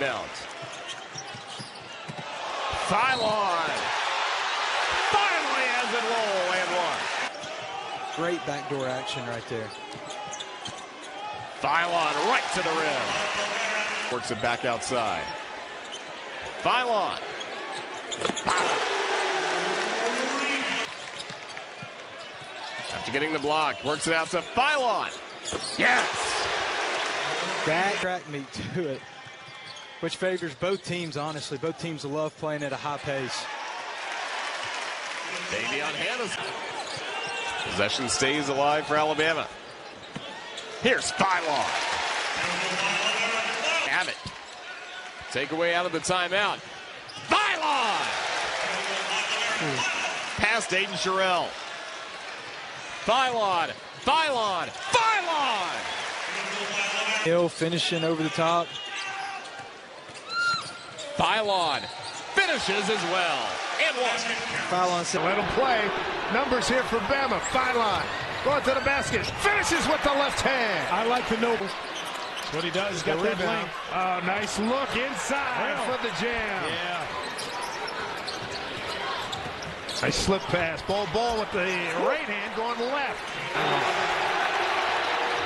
Mount. Philon finally has it roll and one. Great backdoor action right there. Philon right to the rim. Works it back outside. Philon. After getting the block, works it out to Philon. Yes! That track meet to it, which favors both teams, honestly. Both teams love playing at a high pace. Davion Hannah's possession stays alive for Alabama. Here's Philon. Abbott. Takeaway out of the timeout. Philon! Past Aiden Sherrill. Philon. Philon. Philon! Hill finishing over the top. Philon finishes as well. And one. Philon said, let him play. Numbers here for Bama. Philon going to the basket. Finishes with the left hand. I like the Noble. That's what he does. He's got that length. Oh, nice look inside for the jam. Yeah. Nice slip pass. Ball with the right hand going left.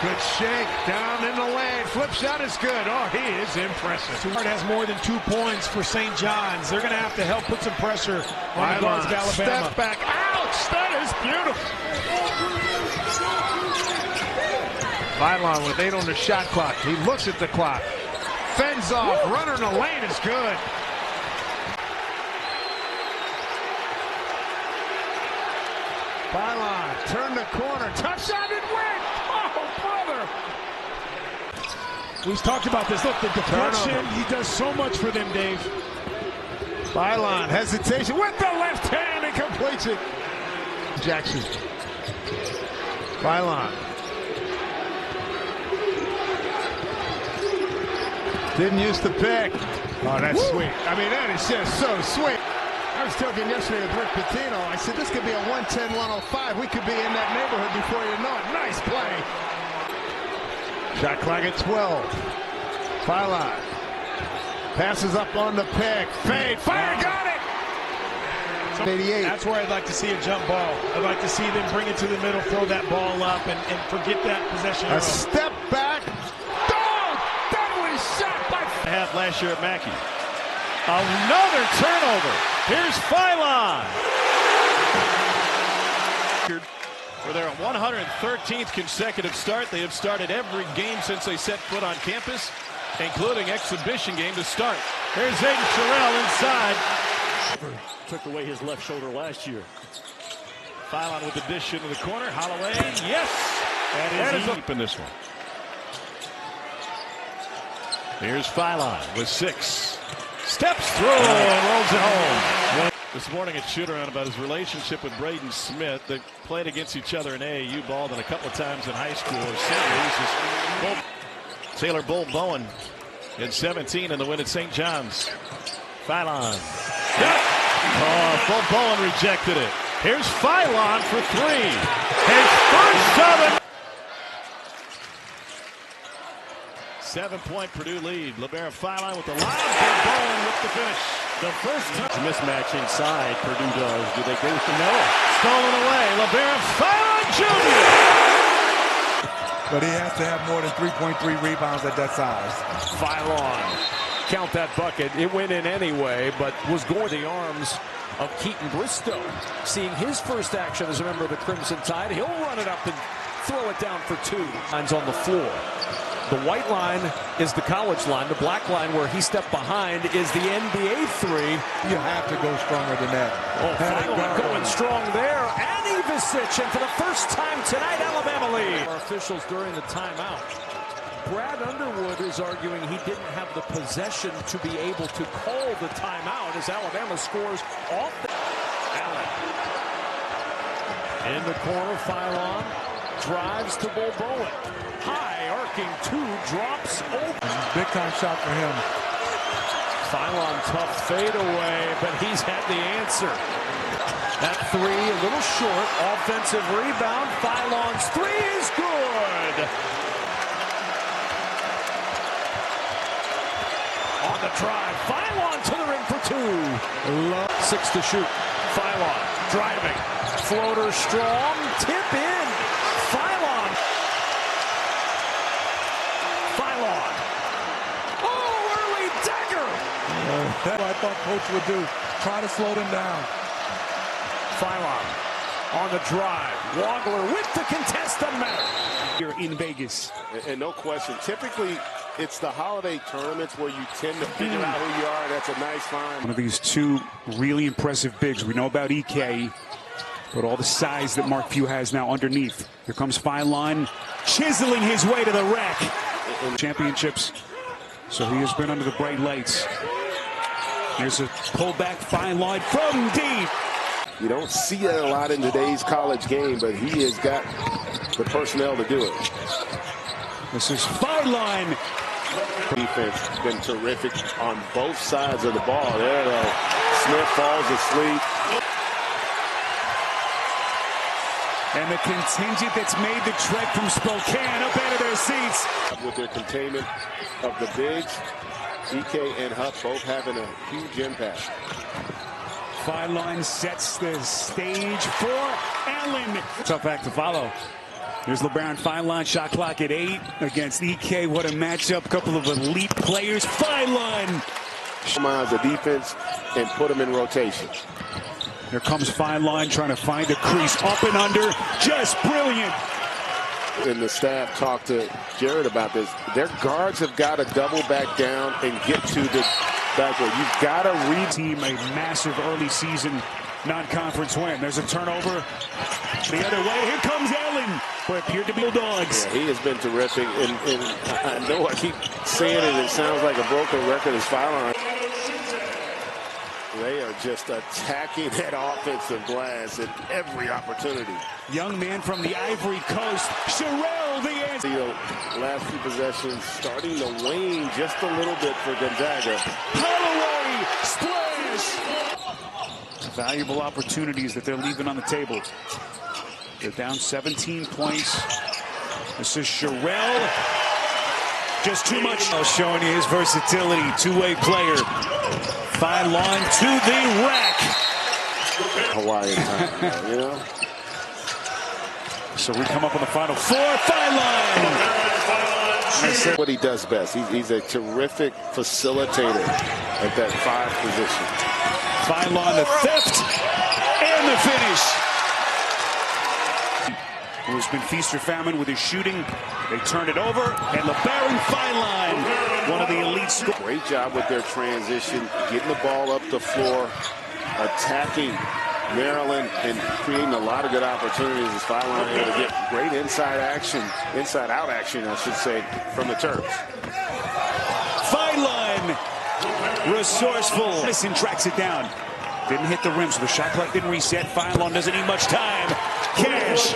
Good shake down in the lane. Flip shot is good. Oh, he is impressive. Stewart has more than 2 points for St. John's. They're going to have to help put some pressure on the guards of Alabama. Step back. Ouch! That is beautiful. Philon with 8 on the shot clock. He looks at the clock. Fends off. Runner in the lane is good. Philon turn the corner. Touchdown and win. Oh, brother. We've talked about this. Look, the deflection. He does so much for them, Dave. Philon hesitation with the left hand and completes it. Jackson. Philon. Didn't use the pick. Oh, that's sweet. I mean, that is just so sweet. I was talking yesterday with Rick Pitino. I said, this could be a 110-105. We could be in that neighborhood before you know it. Nice play. Shot clock at 12. Philon passes up on the pick. Fade. Fire. Got it. 88. That's where I'd like to see a jump ball. I'd like to see them bring it to the middle, throw that ball up, and forget that possession. A step back. Half last year at Mackey. Another turnover. Here's Philon. For their 113th consecutive start, they have started every game since they set foot on campus, including exhibition game to start. Here's Aiden Sherrill inside. Took away his left shoulder last year. Philon with the dish into the corner. Holloway, yes. That is deep in this one. Here's Philon with 6. Steps through and rolls it home. This morning at shoot-around about his relationship with Braden Smith. They played against each other in AAU ball and a couple of times in high school or seniors. Taylor Bull Bowen in 17 in the win at St. John's. Philon. Oh, Bull Bowen rejected it. Here's Philon for 3. His first 7. 7-point Purdue lead. Labaron Philon with the lob. Bowen with the finish. The first time. Mismatch inside. Purdue does. Do they go with the no? Stolen away. Labaron Philon Jr. But he has to have more than 3.3 rebounds at that size. Philon. Count that bucket. It went in anyway, but was going the arms of Keaton Bristow. Seeing his first action as a member of the Crimson Tide. He'll run it up and throw it down for 2. Lines on the floor. The white line is the college line. The black line where he stepped behind is the NBA 3. You have to go stronger than that. Oh, Philon going strong there. And Ivisic, and for the first time tonight, Alabama lead. Our officials during the timeout. Brad Underwood is arguing he didn't have the possession to be able to call the timeout as Alabama scores off the... Allen. In the corner, Philon drives to Bull Bowen. High arcing 2, drops open. Big time shot for him. Philon tough fadeaway, but he's had the answer. That 3 a little short. Offensive rebound. Philon's 3 is good. On the drive, Philon to the rim for two. 6 to shoot. Philon driving. Floater strong. Tip in. Philon. Oh, early dagger. That's what I thought Coach would do. Try to slow them down. Philon on the drive. Wagler with the contest. Doesn't matter. Here in Vegas. And no question, typically it's the holiday tournaments where you tend to figure out who you are. That's a nice find. One of these two really impressive bigs. We know about EK, but all the size that Mark Few has now underneath. Here comes Philon, chiseling his way to the rack. Championships, so he has been under the bright lights. There's a pullback Philon from deep. You don't see it a lot in today's college game, but he has got the personnel to do it. This is Philon. Defense has been terrific on both sides of the ball. There, though, Smith falls asleep. And the contingent that's made the trek from Spokane up out of their seats. With their containment of the bigs, EK and Huff both having a huge impact. Philon sets the stage for Allen. Tough act to follow. There's Labaron Philon, shot clock at 8 against EK. What a matchup. Couple of elite players. Philon. Minds the defense and put them in rotation. Here comes Philon trying to find a crease. Up and under. Just brilliant. And the staff talked to Jared about this. Their guards have got to double back down and get to the backboard. You've got to read. Team a massive early season non-conference win. There's a turnover. The other way. Here comes Allen. What appeared to be Bulldogs. Yeah, he has been terrific. And I know I keep saying it. It sounds like a broken record as Philon. They are just attacking that offensive glass at every opportunity. Young man from the Ivory Coast, Sherrill the answer. The last few possessions starting to wane just a little bit for Gonzaga. Holloway, splash! Valuable opportunities that they're leaving on the table. They're down 17 points. This is Sherrill. Just too much. Showing you his versatility, two-way player. Philon to the rack. Hawaiian time, you know? So we come up on the final four. Philon! What he does best. He's a terrific facilitator at that 5 position. Philon the theft and the finish. Who's been feast or famine with his shooting. They turned it over, and Labaron Philon, one of the elite scorers. Great job with their transition, getting the ball up the floor, attacking Maryland, and creating a lot of good opportunities as Philon able to get great inside out action, I should say, from the Terps. Philon, resourceful. Madison tracks it down. Didn't hit the rim, so the shot clock didn't reset. Philon doesn't need much time. Cash.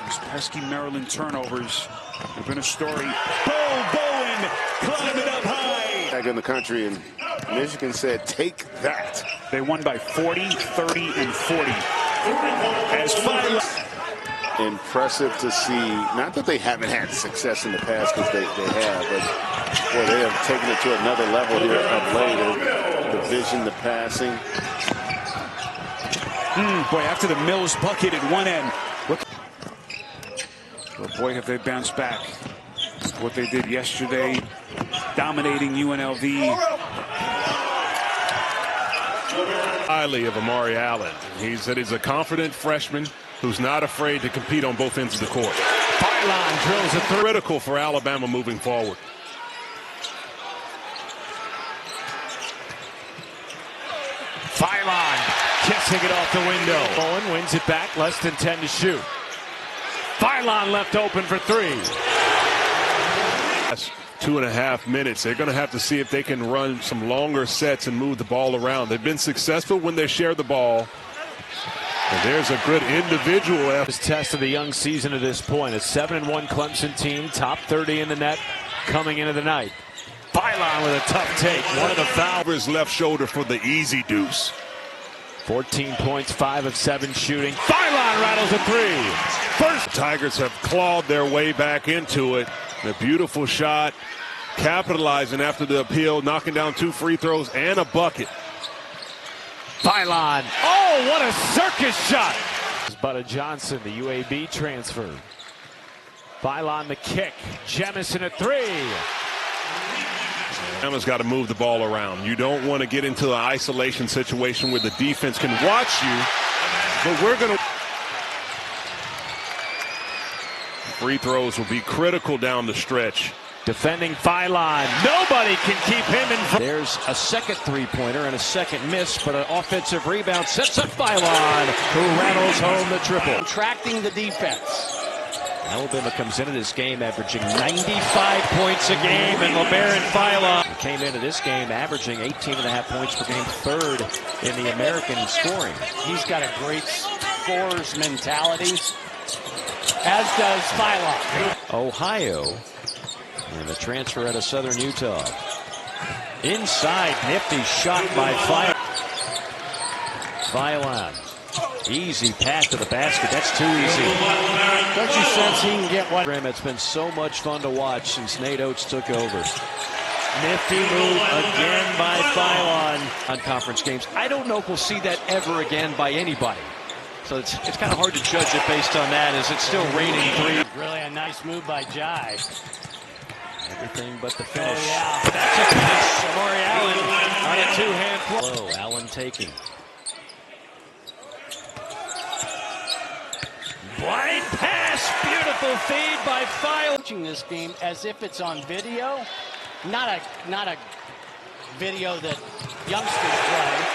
These pesky Maryland turnovers have been a story. Bowen climbing up high. Back in the country, and Michigan said, take that. They won by 40, 30, and 40. As Philon. Impressive to see. Not that they haven't had success in the past, because they have, but boy, they have taken it to another level here of late. The vision, the passing. Boy, after the Mills bucket at one end. Look. Well, boy, have they bounced back. What they did yesterday, dominating UNLV. Highly of Amari Allen. He said he's a confident freshman who's not afraid to compete on both ends of the court. Philon drills it through. Critical for Alabama moving forward. Philon kissing it off the window. Bowen wins it back, less than 10 to shoot. Philon left open for 3. That's 2.5 minutes. They're going to have to see if they can run some longer sets and move the ball around. They've been successful when they share the ball. And there's a good individual effort. This test of the young season at this point. A 7-1 Clemson team, top 30 in the net coming into the night. Philon with a tough take. One of the fouls. His left shoulder for the easy deuce. 14 points, 5 of 7 shooting. Philon rattles a 3. First, Tigers have clawed their way back into it. A beautiful shot. capitalizing after the appeal, knocking down 2 free throws and a bucket. Philon. Oh, what a circus shot. Butta Johnson, the UAB transfer. Philon the kick. Jemison a 3. Emma's got to move the ball around. You don't want to get into an isolation situation where the defense can watch you, but we're going to. Free throws will be critical down the stretch. Defending Philon. Nobody can keep him in front. There's a second three-pointer and a second miss, but an offensive rebound sets up Philon, who rattles home the triple. Contracting the defense. Alabama comes into this game averaging 95 points a game, and Labaron Philon came into this game averaging 18.5 points per game, 3rd in the American scoring. He's got a great scorer's mentality, as does Philon. Ohio, and the transfer out of Southern Utah. Inside, nifty shot by Philon. Easy pass to the basket. That's too easy. Don't you sense he can get one? It's been so much fun to watch since Nate Oates took over. Nifty move again by Philon on conference games. I don't know if we'll see that ever again by anybody. So it's kind of hard to judge it based on that, as it's still raining 3. Really a nice move by Jai. Everything but the finish. Oh, yeah. That's a finish. Amari Allen on a 2-hand play. Allen taking. Blind pass. Beautiful feed by Philon. Watching this game as if it's on video, not a video that youngsters play.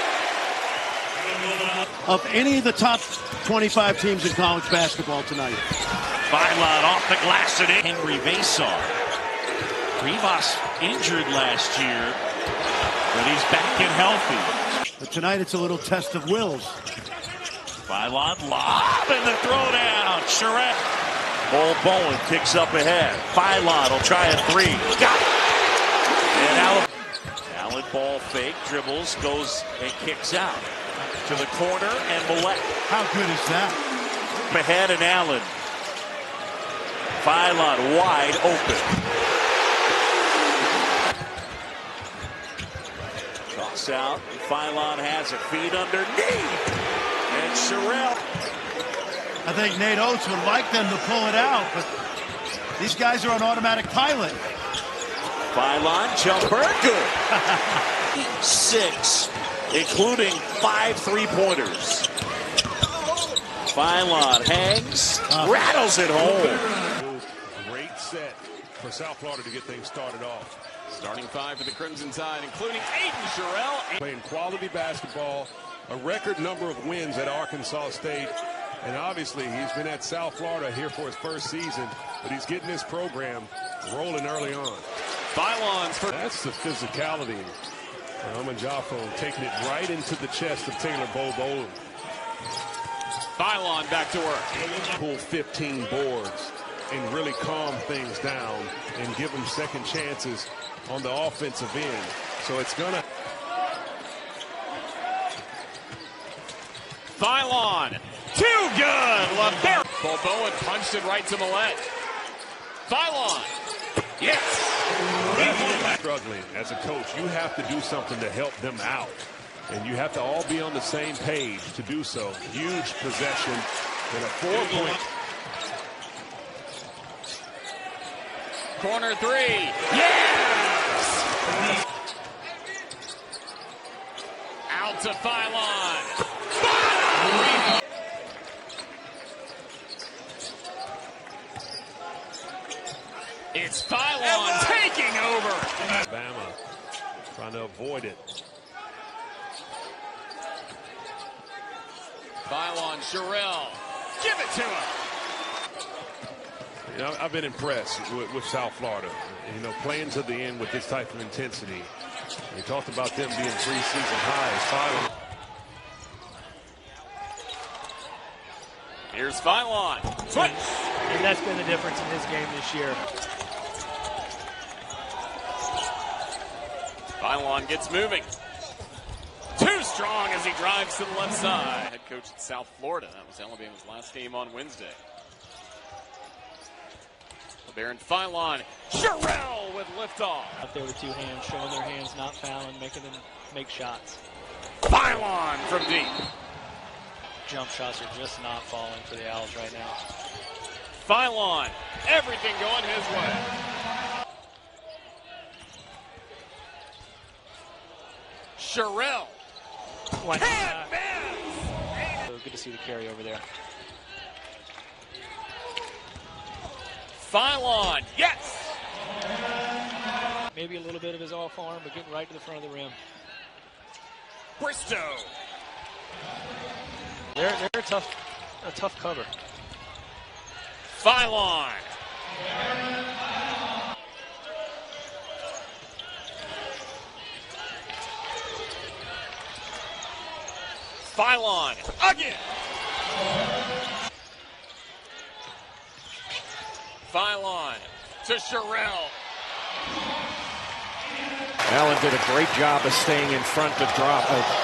Of any of the top 25 teams in college basketball tonight. Philon off the glass and in. Henry Vasar. Rivas injured last year, but he's back and healthy. But tonight it's a little test of wills. Philon lob and the throwdown. Charette. Ball Bowen kicks up ahead. Philon will try a 3. Got it. And Allen ball fake, dribbles, goes and kicks out. To the corner and Millette. How good is that? Ahead and Allen. Philon wide open. Toss out. Philon has a feed underneath. And Sherrill. I think Nate Oates would like them to pull it out, but these guys are on automatic pilot. Philon jumper. Good. 6. Including 5 3-pointers. Philon hangs, rattles it home. Great set for South Florida to get things started off. Starting 5 for the Crimson Tide, including Aiden Sherrill. Playing quality basketball, a record number of wins at Arkansas State. And obviously he's been at South Florida here for his first season, but he's getting this program rolling early on. Philon's first. That's the physicality. Roman Joffo taking it right into the chest of Taylor Bowen. Philon back to work. Pull 15 boards and really calm things down and give them second chances on the offensive end. So it's gonna. Philon, too good. Labaron. Bowen punched it right to Millette. Philon. Yes. Struggling as a coach, you have to do something to help them out, and you have to all be on the same page to do so. Huge possession and a 4-point. Corner 3. Yes. Out to Philon. It's Philon taking over. Alabama trying to avoid it. Philon, Sherrill, give it to him. You know, I've been impressed with South Florida. You know, playing to the end with this type of intensity. We talked about them being preseason highs. Here's Philon. Switch. And that's been the difference in his game this year. Philon gets moving. Too strong as he drives to the left side. Head coach at South Florida. That was Alabama's last game on Wednesday. Labaron Philon, Sherrill with liftoff. Out there with two hands, showing their hands, not fouling, making them make shots. Philon from deep. Jump shots are just not falling for the Owls right now. Philon, everything going his way. Sherrill. Can't miss. So good to see the carry over there. Philon, yes! Maybe a little bit of his off arm, but getting right to the front of the rim. Bristow. They're a tough cover. Philon. Philon again. Philon to Sherrill. Allen did a great job of staying in front to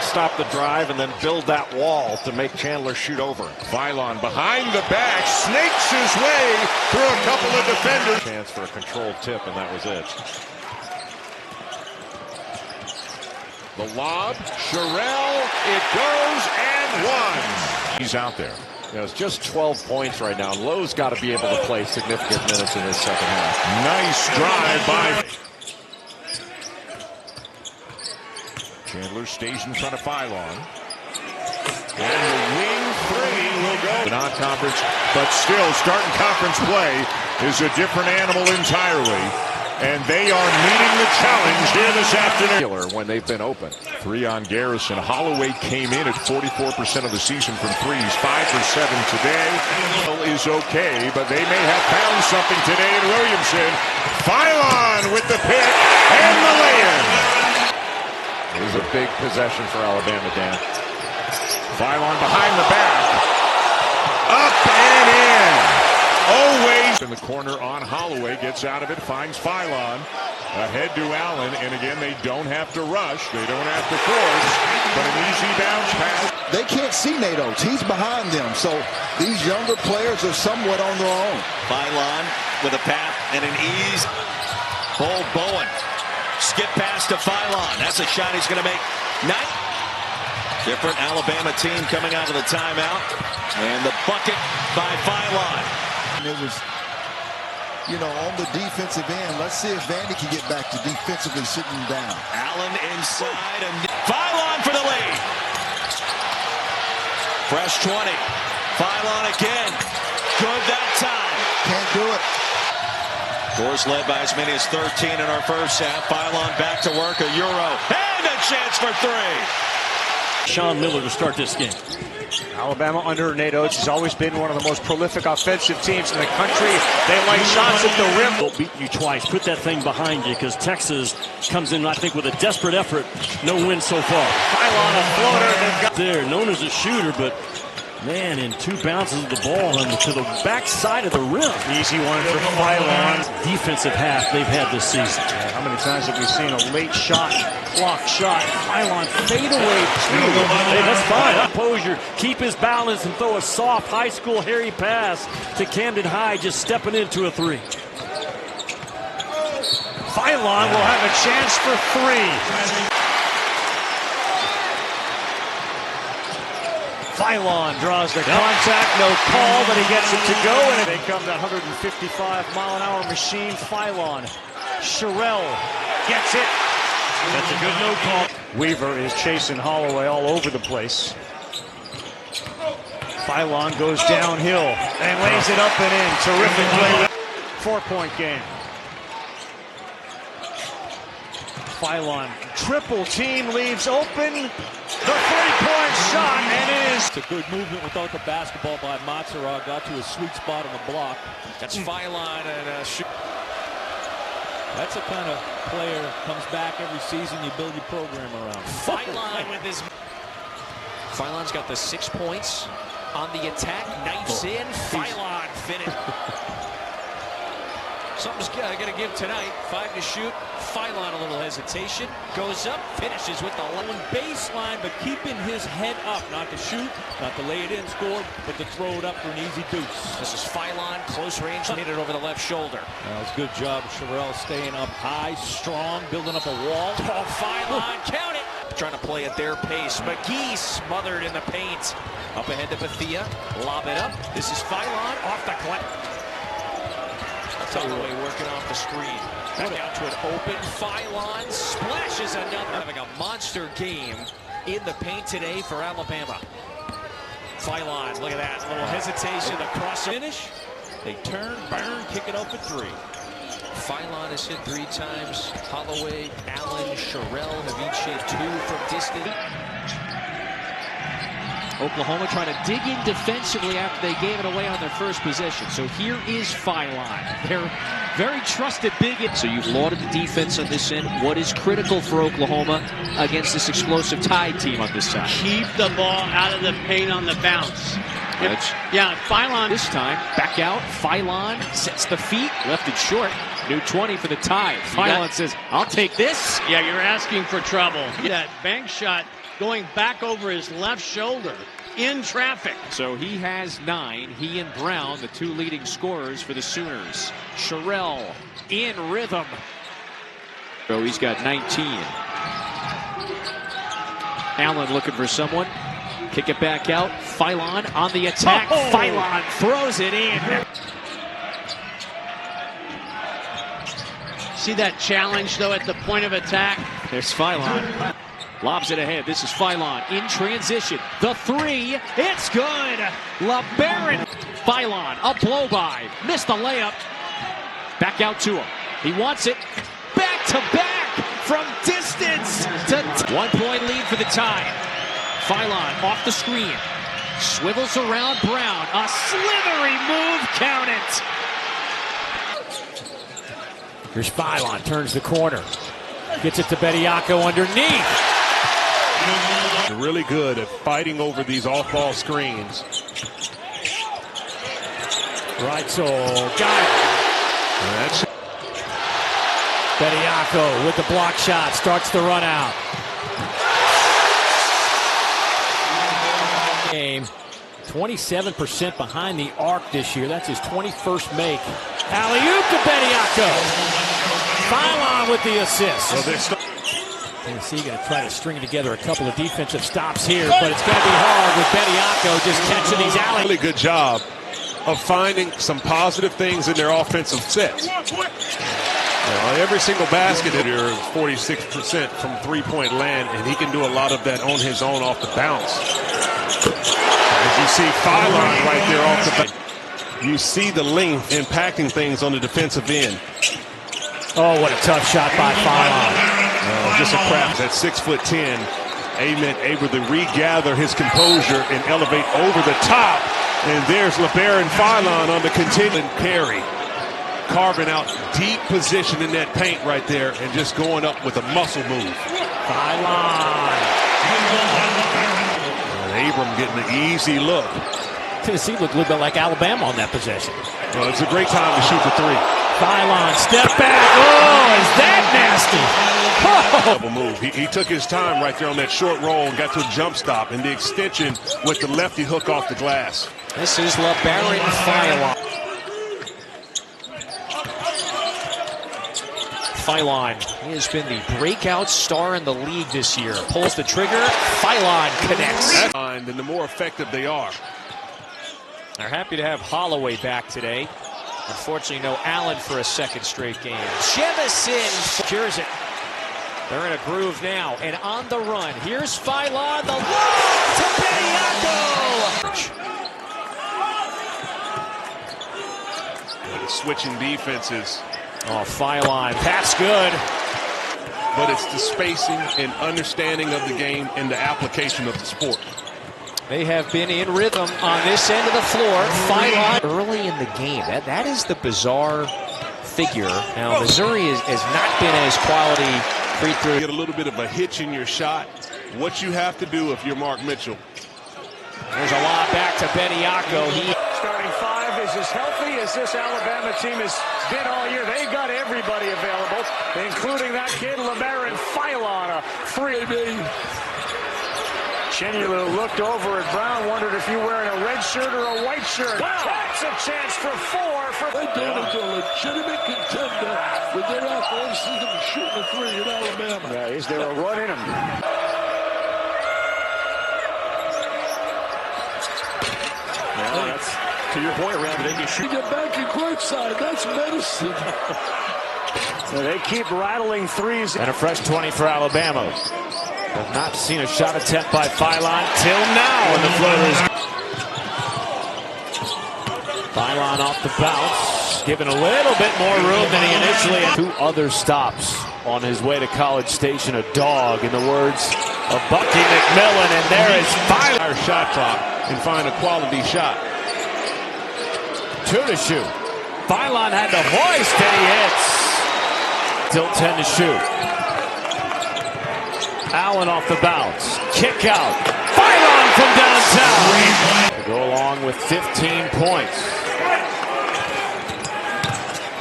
stop the drive and then build that wall to make Chandler shoot over. Philon behind the back, snakes his way through a couple of defenders. Chance for a controlled tip, and that was it. The lob, Sherrill, it goes and one. He's out there. You know, it's just 12 points right now. Lowe's got to be able to play significant minutes in this second half. Nice drive by Chandler stays in front of Philon. And the wing three will go. Non-conference, but still starting conference play is a different animal entirely. And they are meeting the challenge here this afternoon. When they've been open. 3 on Garrison. Holloway came in at 44% of the season from threes. 5 for 7 today. Is okay, but they may have found something today in Williamson. Philon with the pick and the lay-in. It was a big possession for Alabama, Dan. Philon behind the back. Up and in. Always in the corner on Holloway. Gets out of it. Finds Philon. Ahead to Allen. And again, they don't have to rush. They don't have to force. But an easy bounce pass. They can't see Nate Oates. He's behind them. So these younger players are somewhat on their own. Philon with a path and an ease. Bowen. Skip pass to Philon. That's a shot he's going to make. Different Alabama team coming out of the timeout. And the bucket by Philon. It was, on the defensive end. Let's see if Vandy can get back to defensively sitting down. Allen inside and Philon for the lead. Fresh 20. Philon again. Good that time. Can't do it. Force led by as many as 13 in our first half. Philon back to work. A Euro. And a chance for three. Sean Miller to start this game. Alabama under Nate Oates has always been one of the most prolific offensive teams in the country. They like shots at the rim. They'll beat you twice. Put that thing behind you because Texas comes in, I think, with a desperate effort. No win so far. Philon a floater. There, known as a shooter, but man, in 2 bounces of the ball and to the backside of the rim. Easy one for Philon. Defensive half they've had this season. Yeah, how many times have we seen a late shot, block shot, Philon fade away? Hey, that's fine. Composure, keep his balance and throw a soft high school hairy pass to Camden High, just stepping into a three. Philon will have a chance for 3. Philon draws the contact, no call, but he gets it to go, and they come that 155-mile-an-hour machine. Philon, Sherrill gets it. That's a good no call. Weaver is chasing Holloway all over the place. Philon goes downhill and lays it up and in. Terrific play. 4-point game. Philon, triple team leaves open. The 3-point shot, and it is. It's a good movement without the basketball by Matsura. Got to a sweet spot on the block. That's Philon and shoot. That's the kind of player comes back every season. You build your program around. Philon with his. Philon's got the 6 points on the attack. Knifes in. Philon finished. Something's got to give tonight. 5 to shoot. Philon, a little hesitation. Goes up, finishes with the low baseline, but keeping his head up. Not to shoot, not to lay it in, score, but to throw it up for an easy deuce. This is Philon, close range, hit it over the left shoulder. That was a good job. Sherrill staying up high, strong, building up a wall. Tall Philon, count it. Trying to play at their pace. McGee smothered in the paint. Up ahead to Bethia. Lob it up. This is Philon off the clip. Holloway working off the screen. Back out to an open. Philon splashes another. Having a monster game in the paint today for Alabama. Philon, look at that. A little hesitation. The cross finish. They turn, burn, kick it up for 3. Philon has hit 3 times. Holloway, Allen, Sherrill have each hit 2 from distance. Oklahoma trying to dig in defensively after they gave it away on their first possession. So here is Philon. They're very trusted big. So you've lauded the defense on this end. What is critical for Oklahoma against this explosive Tide team on this side? Keep the ball out of the paint on the bounce. Yeah, Philon. This time, back out. Philon sets the feet, left it short. New 20 for the Tide. Philon says, I'll take this. Yeah, you're asking for trouble. That bank shot going back over his left shoulder in traffic. So he has 9. He and Brown, the 2 leading scorers for the Sooners. Sherrill in rhythm. So he's got 19. Allen looking for someone. Kick it back out. Philon on the attack. Philon throws it in. See that challenge, though, at the point of attack? There's Philon. Lobs it ahead. This is Philon in transition. The 3. It's good. Labaron Philon. A blow by. Missed the layup. Back out to him. He wants it. Back to back from distance. To 1-point lead for the Tide. Philon off the screen. Swivels around Brown. A slithery move. Count it. Here's Philon, turns the corner. Gets it to Bediako underneath. They're really good at fighting over these off-ball screens. Right, so got it. Bediako with the block shot, starts the run out. Game 27% behind the arc this year. That's his 21st make. Alley-oop to Bediako. Philon with the assist. Tennessee going to try to string together a couple of defensive stops here, but it's going to be hard with Bediako just catching these alley. Really good job of finding some positive things in their offensive sets. Every single basket here is 46% from three-point land, and he can do a lot of that on his own off the bounce. As you see Philon right there off the bounce. You see the length impacting things on the defensive end. Oh, what a tough shot by Philon. Just a crap. At 6'10", Amen able to regather his composure and elevate over the top. And there's Labaron Philon on the continuing carry. Carving out deep position in that paint right there and just going up with a muscle move. Philon. Abram getting an easy look. Tennessee looked a little bit like Alabama on that possession. Well, it's a great time to shoot the 3. Philon, step back. Oh, is that nasty? Double move. He took his time right there on that short roll and got to a jump stop, and the extension with the lefty hook off the glass. This is Labaron Philon. Philon has been the breakout star in the league this year. Pulls the trigger. Philon connects. And the more effective they are. They're happy to have Holloway back today. Unfortunately, no Allen for a second straight game. Jemison secures it. They're in a groove now, and on the run. Here's Philon, the lob to Bediako. Switching defenses. Oh, Philon, that's good. But it's the spacing and understanding of the game and the application of the sport. They have been in rhythm on this end of the floor. Philon early in the game. That is the bizarre figure. Now, Missouri has not been as quality free throw. Get a little bit of a hitch in your shot. What you have to do if you're Mark Mitchell. There's a lob back to Bediako. Starting 5 is as healthy as this Alabama team has been all year. They got everybody available, including that kid, Labaron Philon, a freebie. Chenulu looked over at Brown, wondered if you're wearing a red shirt or a white shirt. Wow. That's a chance for 4. They do it to a legitimate contender with their athleticism and shooting a 3 in Alabama. Yeah, is there a run in him? Well, that's to your point, Randy. They can shoot. Get back in courtside. That's medicine. So they keep rattling threes. And a fresh 20 for Alabama. Have not seen a shot attempt by Philon till now, and the floater is. Philon off the bounce, given a little bit more room than he initially had. 2 other stops on his way to College Station. A dog, in the words of Bucky McMillan, and there is Philon. Our shot clock and find a quality shot. 2 to shoot. Philon had to hoist, and he hits. Still 10 to shoot. Allen off the bounce. Kick out. Philon from downtown. To go along with 15 points.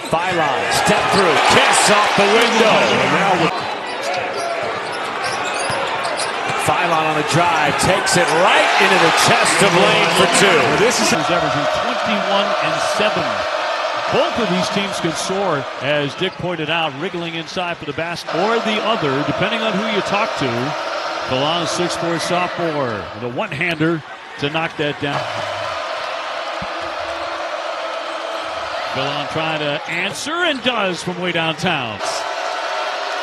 Philon, step through, kiss off the window. And now Philon on the drive, takes it right into the chest of Lane for 2. Well, this is averaging 21 and 7. Both of these teams can soar, as Dick pointed out, wriggling inside for the basket or the other, depending on who you talk to. Philon, 6'4" sophomore, with a one-hander to knock that down. Philon trying to answer, and does from way downtown.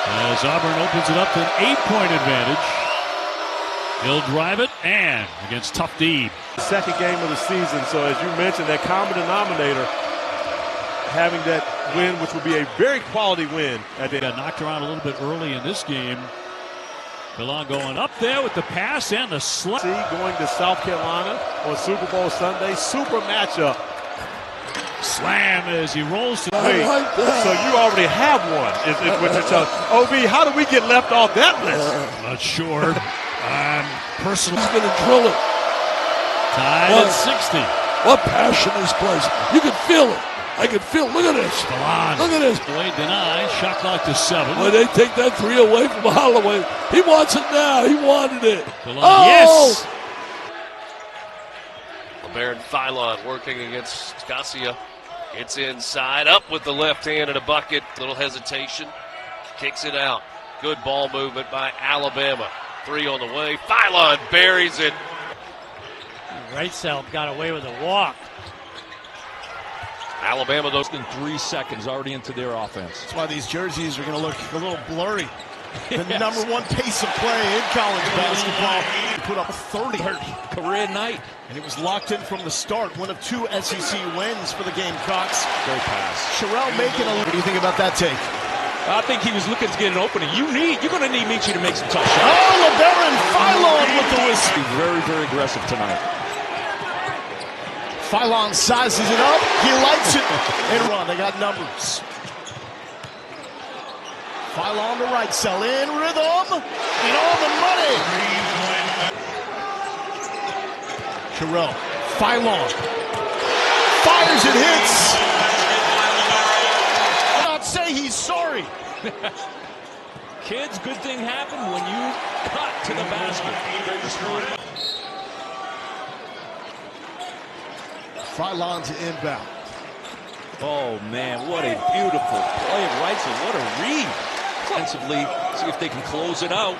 As Auburn opens it up to an 8-point advantage. He'll drive it, and against tough D. Second game of the season, so as you mentioned, that common denominator, having that win, which will be a very quality win. Got knocked around a little bit early in this game. Philon going up there with the pass and the slam. Going to South Carolina on Super Bowl Sunday. Super matchup. Slam as he rolls to Wait, so you already have one. OB, how do we get left off that list? Not sure. Personally, he's going to drill it. Tied at 60. What passion this place. You can feel it. I can feel. Look at this. Philon. Look at this. Boy denied. Shot clock to 7. Well, they take that 3 away from Holloway. He wants it now. He wanted it. Philon, yes. Labaron Philon working against Scasia. Gets inside, up with the left hand and a bucket. Little hesitation. Kicks it out. Good ball movement by Alabama. 3 on the way. Philon buries it. Wrightsell got away with a walk. Alabama, those in 3 seconds already into their offense. That's why these jerseys are going to look a little blurry. The number 1 pace of play in college basketball. He put up 30 career night. And it was locked in from the start. One of 2 SEC wins for the Gamecocks. Great pass. Sherrell making a. What do you think about that take? I think he was looking to get an opening. You're going to need Michi to make some tough shots. Oh, Labaron Philon with the whistle. Very, very aggressive tonight. Philon sizes it up. He likes it. And run. They got numbers. Philon to Wrightsell in rhythm. And all the money. Sherrell. Philon. Fires and hits. Not say he's sorry. Kids, good thing happened when you cut to the basket. Philon to inbound. Oh, man, what a beautiful play of Wrightsell. What a read. Offensively, see if they can close it out.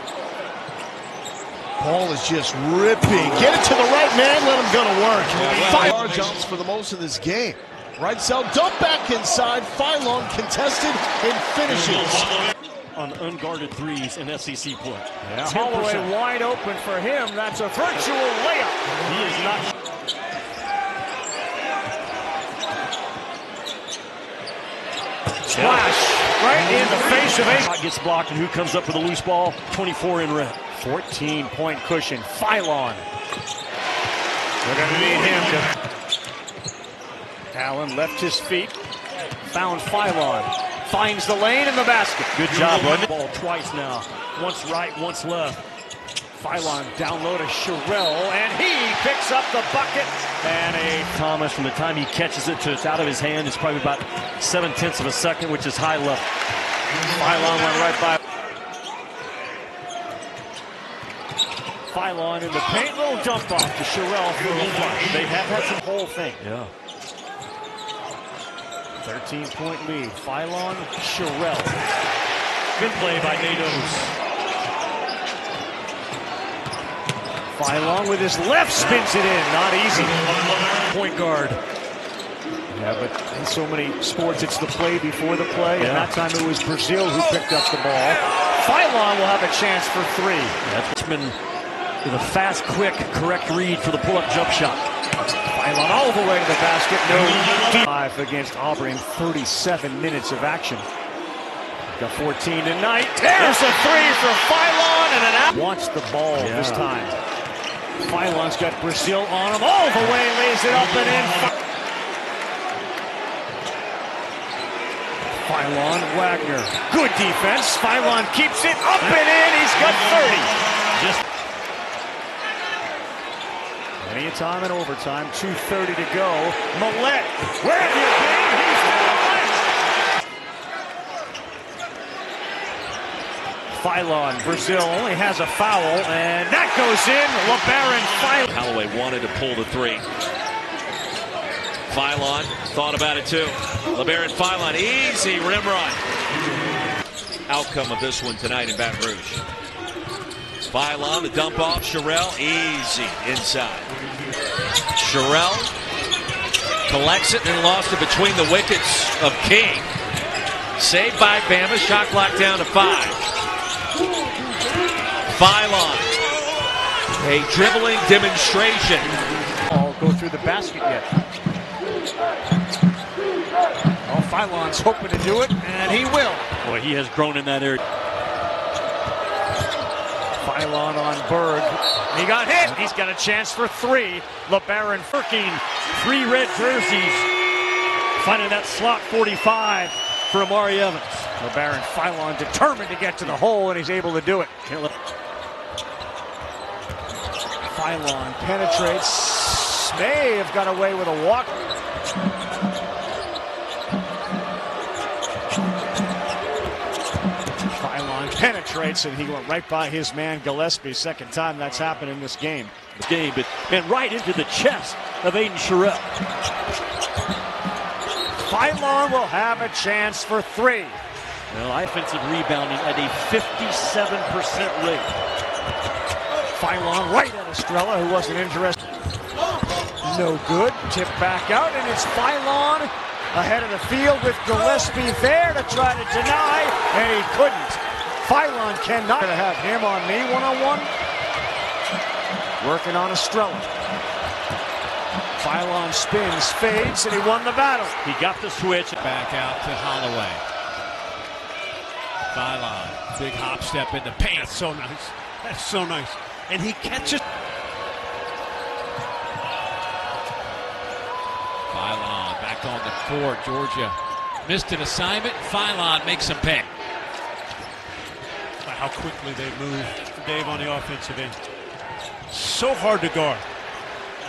Ball is just ripping. Get it to the right man, let him go to work. Yeah, well, 5 jumps for the most in this game. Wrightsell dump back inside. Philon contested and finishes. On unguarded threes in SEC play. Yeah, Holloway wide open for him. That's a virtual layup. He is not. Splash right in the face of 8. Gets blocked, and who comes up with a loose ball? 24 in red. 14-point cushion. Philon. They're going to need him to. Allen left his feet. Found Philon. Finds the lane in the basket. Good job, wasn't it? Ball twice now. Once right, once left. Philon down low to Sherrill, and he picks up the bucket. And Thomas, from the time he catches it to it's out of his hand, it's probably about 0.7 of a second, which is high level. Philon went right by. Philon in the paint, little dump off to Sherrill for the flush. They have had some whole thing. Yeah. 13-point lead. Philon, Sherrill. Good play by Nados. Philon with his left spins it in. Not easy. Point guard. Yeah, but in so many sports, it's the play before the play. Yeah. And that time it was Brazil who picked up the ball. Philon will have a chance for three. That's been with a fast, quick, correct read for the pull-up jump shot. Philon all the way to the basket. No deep. 5 against Auburn in 37 minutes of action. Got 14 tonight. There's a three for Philon and an out. Wants the ball this time. Philon's got Brazil on him. All the way, lays it up and in. Philon, Wagner. Good defense. Philon keeps it up and in. He's got 30. Just plenty of time in overtime. 2:30 to go. Millette. Where have you been? He's Philon, Brazil only has a foul, and that goes in. Labaron Philon. Holloway wanted to pull the three. Philon thought about it too. Labaron Philon, easy rim run. Outcome of this one tonight in Baton Rouge. Philon, the dump off. Sherrill, easy inside. Sherrill collects it and lost it between the wickets of King. Saved by Bama. Shot clock down to 5. Philon, a dribbling demonstration. All go through the basket yet. Oh, Philon's hoping to do it, and he will. Boy, he has grown in that area. Philon on Berg. He got hit. He's got a chance for three. Labaron Philon, 3 red jerseys. Finding that slot 45 for Amari Evans. Labaron Philon determined to get to the hole, and he's able to do it. Philon penetrates. May have got away with a walk. Philon penetrates, and he went right by his man Gillespie. Second time that's happened in this game. And right into the chest of Aiden Sherrill. Philon will have a chance for three. Well, offensive rebounding at a 57% rate. Philon right at Estrella, who wasn't interested. No good. Tip back out, and it's Philon ahead of the field with Gillespie there to try to deny, and he couldn't. Philon cannot have him on me one-on-one. Working on Estrella. Philon spins, fades, and he won the battle. He got the switch. Back out to Holloway. Philon, big hop step in the paint. That's so nice. That's so nice. And he catches. Philon back on the court. Georgia missed an assignment. Philon makes him pay. How quickly they move, Dave, on the offensive end. So hard to guard.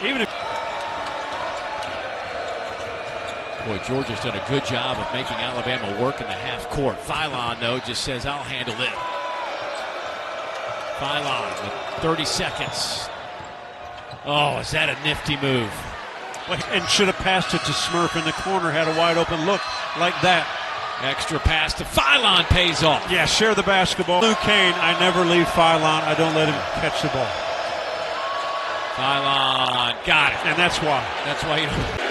Even if. Boy, Georgia's done a good job of making Alabama work in the half court. Philon, though, just says, I'll handle it. Philon with 30 seconds. Oh, is that a nifty move? And should have passed it to Smurf in the corner, had a wide open look like that. Extra pass to Philon pays off. Yeah, share the basketball. Luke Kane, I never leave Philon. I don't let him catch the ball. Philon got it. And that's why. That's why you don't.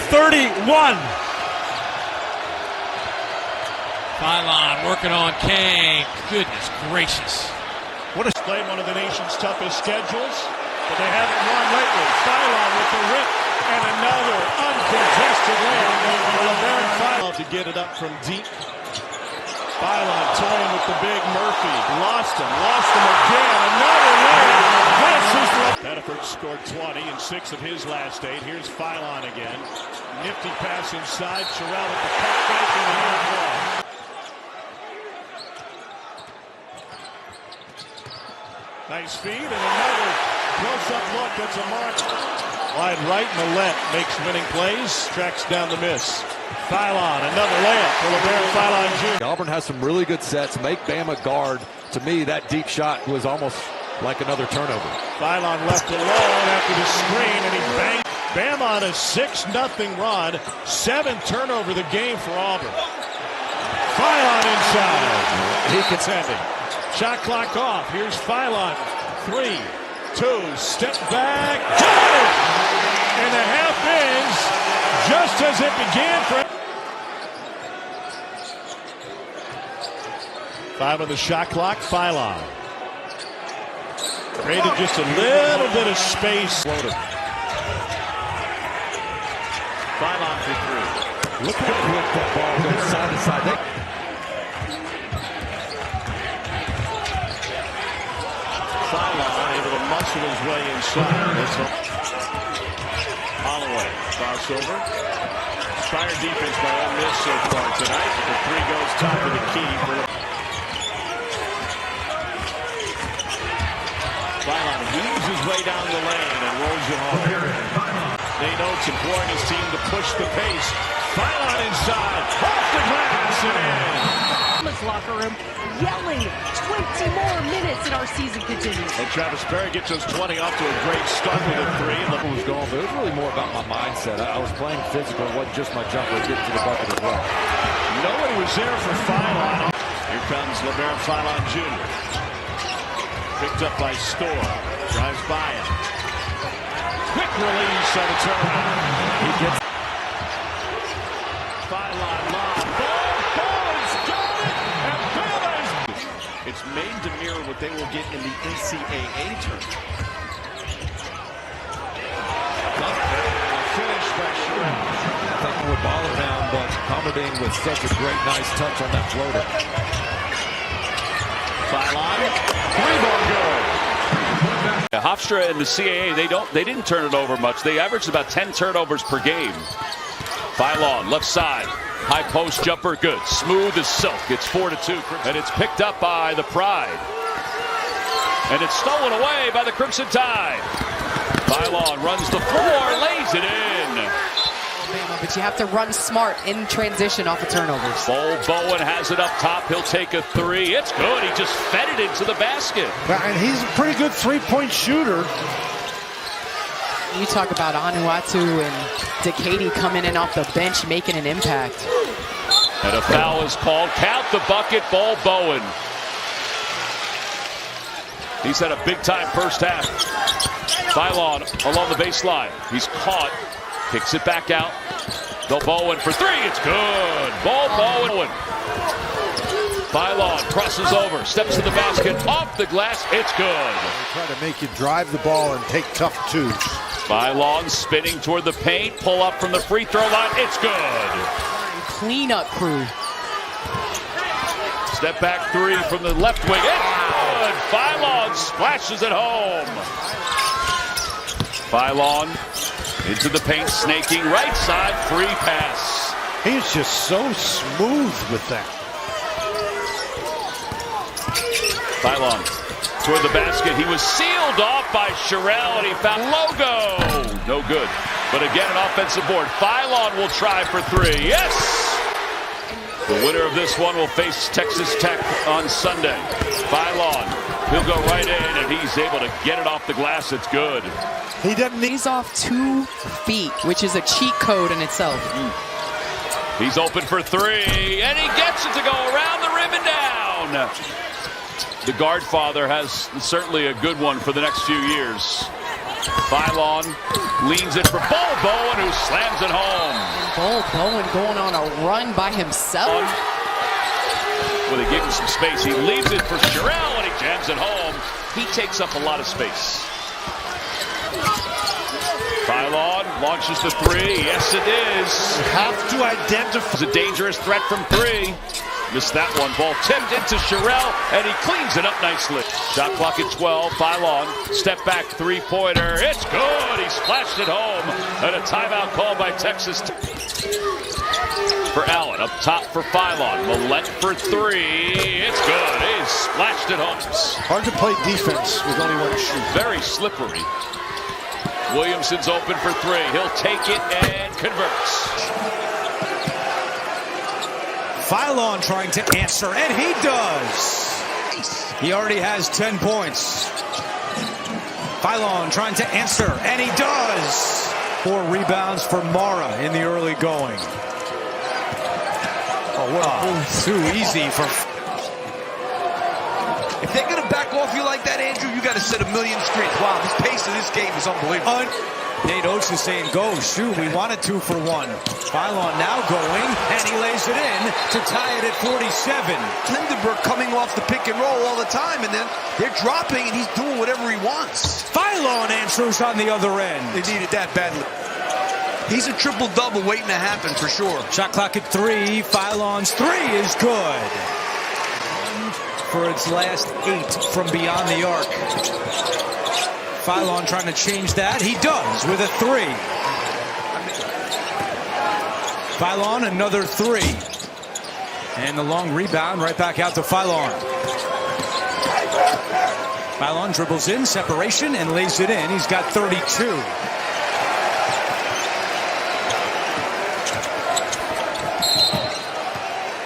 31. Philon working on Kane. Goodness gracious. What a played one of the nation's toughest schedules, but they haven't won lately. Philon with the rip and another uncontested layup. Philon to get it up from deep. Philon toying with the big Murphy. Lost him again. Another layup. This is Bedford scored 20 in 6 of his last 8. Here's Philon again. Nifty pass inside. Sherrill with the cutback and the air ball. Nice feed and another close-up look. That's a mark. Wide right, Millette makes winning plays, tracks down the miss. Philon, another layup for Labaron Philon Jr. Auburn has some really good sets. Make Bama guard. To me, that deep shot was almost like another turnover. Philon left alone after the screen, and he banged. Bama on a 6-0 run. 7th turnover the game for Auburn. Philon inside. He contending. Shot clock off. Here's Philon. 3, 2, step back. Got it! And the half ends just as it began for 5 on the shot clock. Philon created just a little bit of space. Floated. Philon for 3. Look how quick that ball goes side to side. Philon able to muscle his way inside. Holloway crossover. Fire defense by Ole Miss so far tonight. The 3 goes top of the key for Philon weaves his way down the lane and rolls it home. They know it's important his team to push the pace. Philon inside, off the glass and in. Locker room yelling 20 more minutes and our season continues. And Travis Perry gets us 20 off to a great start with a 3. And It was going, but it was really more about my mindset. I was playing physical. It wasn't just my jumper. It getting to the bucket as well. Nobody was there for Philon. Here comes Labaron Philon Jr. Picked up by Storr. Drives by him. Quick release on the turnaround. He gets Philon lob. Bowen's got it. And Baylor's. It's made to mirror what they will get in the NCAA tournament. Finish by Sherrill. I think we're balling down, but Palmerdine with such a great, nice touch on that floater. Philon, 3-ball good. Hofstra and the CAA, they didn't turn it over much. They averaged about 10 turnovers per game. Philon, left side. High post jumper, good. Smooth as silk. It's 4-2. And it's picked up by the Pride. And it's stolen away by the Crimson Tide. Philon runs the floor, lays it in. But you have to run smart in transition off of turnovers. Bowen has it up top. He'll take a 3. It's good. He just fed it into the basket. And he's a pretty good three-point shooter. You talk about Anuatu and Decady coming in off the bench, making an impact. And a foul is called. Count the bucket, Ball Bowen. He's had a big-time first half. Philon along the baseline. He's caught. Kicks it back out. Go Bowen for 3. It's good. Ball Bowen. Philon crosses over. Steps to the basket. Off the glass. It's good. They try to make you drive the ball and take tough twos. Philon spinning toward the paint. Pull up from the free throw line. It's good. Cleanup crew. Step back 3 from the left wing. It's good. Philon splashes it home. Philon into the paint, snaking right side, free pass. He's just so smooth with that. Philon toward the basket. He was sealed off by Sherrill, and he found Logo. No good. But again, an offensive board. Philon will try for 3. Yes! The winner of this one will face Texas Tech on Sunday. Philon, he'll go right in, and he's able to get it off the glass. It's good. He doesn't. He's off 2 feet, which is a cheat code in itself. He's open for 3, and he gets it to go around the rim and down. The guard father has certainly a good one for the next few years. Philon leans it for Ball Bowen, who slams it home. Ball Bowen going on a run by himself. Well, they gave him some space. He leaves it for Sherrill, and he jams it home. He takes up a lot of space. Philon launches the 3. Yes, it is. You have to identify. It's a dangerous threat from 3. Missed that one. Ball tipped into Sherrill, and he cleans it up nicely. Shot clock at 12. Philon, step back 3-pointer. It's good. He splashed it home. And a timeout called by Texas. for Allen. Up top for Philon. Millette for three. It's good. He splashed it home. Hard to play defense with only one shoot. Very slippery. Williamson's open for three. He'll take it and converts. Philon trying to answer, and he does. He already has 10 points. Philon trying to answer, and he does. 4 rebounds for Mara in the early going. Oh, wow. Too easy for... If they're going to back off you like that, Andrew, you got to set a million screens. Wow, this pace of this game is unbelievable. Nate Oates is saying, go, shoot, we want a 2-for-1. Philon now going, and he lays it in to tie it at 47. Lindenberg coming off the pick and roll all the time, and then they're dropping, and he's doing whatever he wants. Philon answers on the other end. They needed that badly. He's a triple-double waiting to happen for sure. Shot clock at 3. Philon's 3 is good. For its last 8 from beyond the arc. Philon trying to change that. He does with a 3. Philon another 3. And the long rebound right back out to Philon. Philon dribbles in, separation, and lays it in. He's got 32.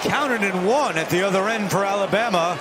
Counted in 1 at the other end for Alabama.